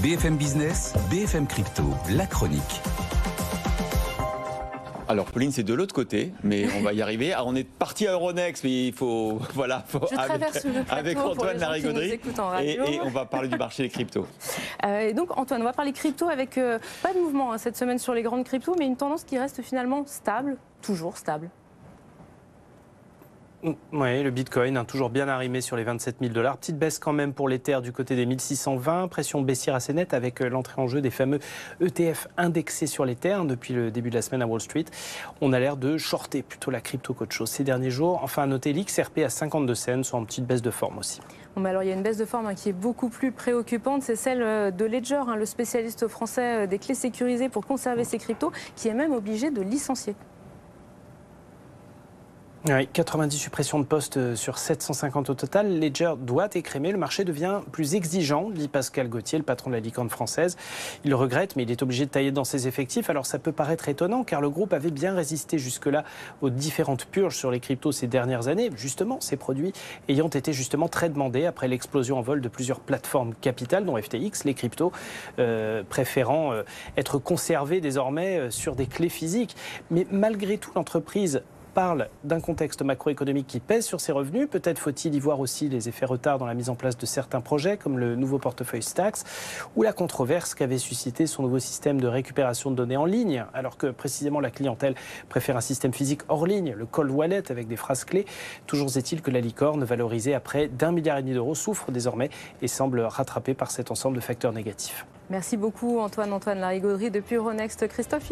BFM Business, BFM Crypto, la chronique. Alors Pauline, c'est de l'autre côté, mais on va y arriver. Alors, on est parti à Euronext, mais il faut Je traverse le plateau avec pour Antoine les gens qui nous Larigauderie écoutent en radio. et on va parler du marché des cryptos. Et donc Antoine, on va parler crypto avec pas de mouvement cette semaine sur les grandes cryptos, mais une tendance qui reste finalement stable, toujours stable. Oui, le Bitcoin, toujours bien arrimé sur les 27 000 $. Petite baisse quand même pour l'Ether du côté des 1620. Pression baissière assez nette avec l'entrée en jeu des fameux ETF indexés sur l'Ether depuis le début de la semaine à Wall Street. On a l'air de shorter plutôt la crypto qu'autre chose ces derniers jours. Enfin, à noter l'XRP à 52 cents, soit en petite baisse de forme aussi. Bon, mais alors, il y a une baisse de forme qui est beaucoup plus préoccupante, c'est celle de Ledger, le spécialiste français des clés sécurisées pour conserver ses cryptos, qui est même obligé de licencier. Oui, 90 suppressions de postes sur 750 au total. Ledger doit écrémer. Le marché devient plus exigeant, dit Pascal Gauthier, le patron de la licorne française. Il le regrette, mais il est obligé de tailler dans ses effectifs. Alors ça peut paraître étonnant, car le groupe avait bien résisté jusque-là aux différentes purges sur les cryptos ces dernières années. Justement, ces produits ayant été justement très demandés après l'explosion en vol de plusieurs plateformes capitales, dont FTX, les cryptos préférant être conservés désormais sur des clés physiques. Mais malgré tout, l'entreprise parle d'un contexte macroéconomique qui pèse sur ses revenus. Peut-être faut-il y voir aussi les effets retards dans la mise en place de certains projets, comme le nouveau portefeuille Stacks, ou la controverse qu'avait suscité son nouveau système de récupération de données en ligne, alors que précisément la clientèle préfère un système physique hors ligne, le cold wallet avec des phrases clés. Toujours est-il que la licorne, valorisée à près d'1,5 milliard d'euros, souffre désormais et semble rattrapée par cet ensemble de facteurs négatifs. Merci beaucoup Antoine Larigauderie depuis Euronext. Christophe